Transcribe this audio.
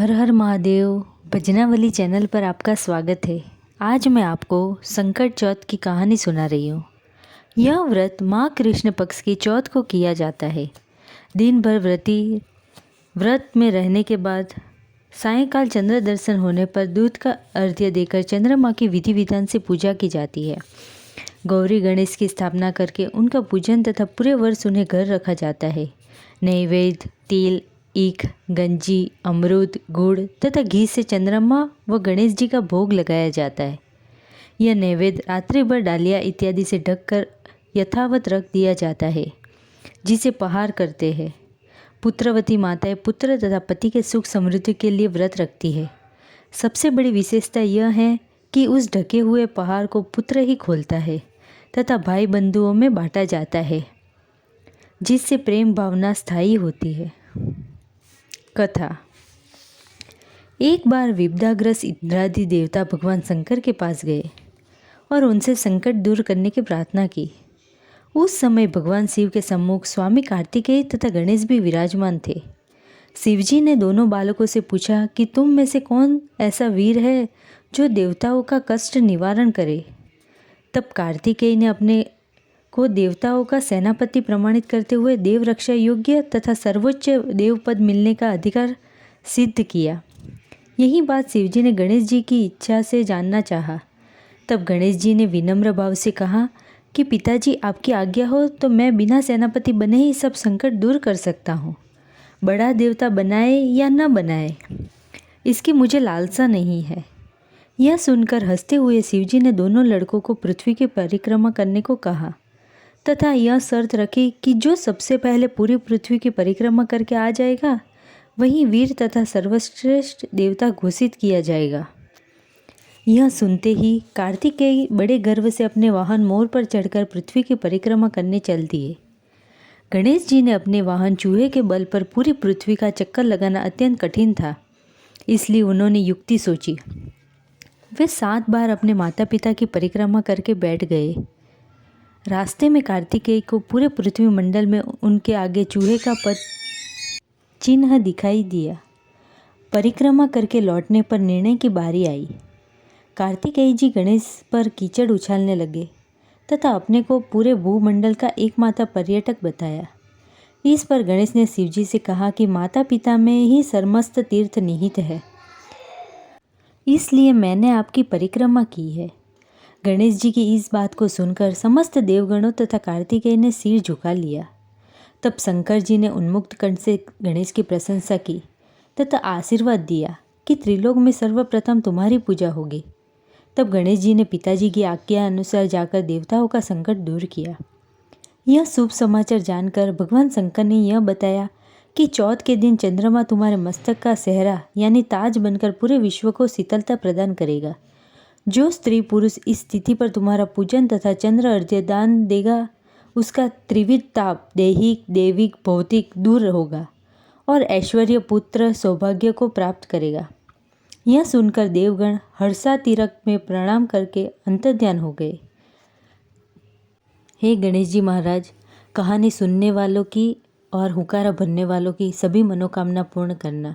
हर हर Mahadev भजनावली channel पर आपका स्वागत है। आज मैं आपको संकट चौथ की कहानी सुना रही हूँ। यह व्रत माँ कृष्ण पक्ष की चौथ को किया जाता है। दिन भर व्रत में रहने के बाद सायंकाल चंद्र दर्शन होने पर दूध का अर्घ्य देकर चंद्रमा की विधि विधान से पूजा की जाती है। गौरी गणेश की स्थापना करके उनका पूजन तथा पूरे वर्ष उन्हें घर रखा जाता है। नैवेद्य तिल, ईख, गंजी, अमरूद, गुड़ तथा घी से चंद्रमा व गणेश जी का भोग लगाया जाता है। यह नैवेद्य रात्रि भर डालिया इत्यादि से ढककर यथावत रख दिया जाता है, जिसे पहार करते हैं। पुत्रवती माताएं पुत्र तथा पति के सुख समृद्धि के लिए व्रत रखती है। सबसे बड़ी विशेषता यह है कि उस ढके हुए पहाड़ को पुत्र ही खोलता है तथा भाई बंधुओं में बांटा जाता है, जिससे प्रेम भावना स्थायी होती है। कथा। एक बार विपदाग्रस्त इंद्रादि देवता भगवान शंकर के पास गए और उनसे संकट दूर करने की प्रार्थना की। उस समय भगवान शिव के सम्मुख स्वामी कार्तिकेय तथा गणेश भी विराजमान थे। शिवजी ने दोनों बालकों से पूछा कि तुम में से कौन ऐसा वीर है जो देवताओं का कष्ट निवारण करे। तब कार्तिकेय ने अपने को देवताओं का सेनापति प्रमाणित करते हुए देव रक्षा योग्य तथा सर्वोच्च देव पद मिलने का अधिकार सिद्ध किया। यही बात शिवजी ने गणेश जी की इच्छा से जानना चाहा। तब गणेश जी ने विनम्र भाव से कहा कि पिताजी, आपकी आज्ञा हो तो मैं बिना सेनापति बने ही सब संकट दूर कर सकता हूँ। बड़ा देवता बनाए या न बनाए, इसकी मुझे लालसा नहीं है। यह सुनकर हंसते हुए शिवजी ने दोनों लड़कों को पृथ्वी की परिक्रमा करने को कहा तथा यह शर्त रखी कि जो सबसे पहले पूरी पृथ्वी की परिक्रमा करके आ जाएगा वही वीर तथा सर्वश्रेष्ठ देवता घोषित किया जाएगा। यह सुनते ही कार्तिकेय बड़े गर्व से अपने वाहन मोर पर चढ़कर पृथ्वी की परिक्रमा करने चल दिए। गणेश जी ने अपने वाहन चूहे के बल पर पूरी पृथ्वी का चक्कर लगाना अत्यंत कठिन था, इसलिए उन्होंने युक्ति सोची। वे 7 बार अपने माता पिता की परिक्रमा करके बैठ गए। रास्ते में कार्तिकेय को पूरे पृथ्वी मंडल में उनके आगे चूहे का पद चिन्ह दिखाई दिया। परिक्रमा करके लौटने पर निर्णय की बारी आई। कार्तिकेय जी गणेश पर कीचड़ उछालने लगे तथा अपने को पूरे भूमंडल का एकमात्र पर्यटक बताया। इस पर गणेश ने शिवजी से कहा कि माता पिता में ही समस्त तीर्थ निहित है, इसलिए मैंने आपकी परिक्रमा की है। गणेश जी की इस बात को सुनकर समस्त देवगणों तथा कार्तिकेय ने सिर झुका लिया। तब शंकर जी ने उन्मुक्त कंठ से गणेश की प्रशंसा की तथा आशीर्वाद दिया कि त्रिलोक में सर्वप्रथम तुम्हारी पूजा होगी। तब गणेश जी ने पिताजी की आज्ञा अनुसार जाकर देवताओं का संकट दूर किया। यह शुभ समाचार जानकर भगवान शंकर ने यह बताया कि चौथ के दिन चंद्रमा तुम्हारे मस्तक का सेहरा यानी ताज बनकर पूरे विश्व को शीतलता प्रदान करेगा। जो स्त्री पुरुष इस तिथि पर तुम्हारा पूजन तथा चंद्र अर्घ्य दान देगा, उसका त्रिविध ताप दैहिक, दैविक, भौतिक दूर होगा और ऐश्वर्य, पुत्र, सौभाग्य को प्राप्त करेगा। यह सुनकर देवगण हर्षातिरक में प्रणाम करके अंतर्ध्यान हो गए। हे गणेश जी महाराज, कहानी सुनने वालों की और हुकारा भरने वालों की सभी मनोकामना पूर्ण करना।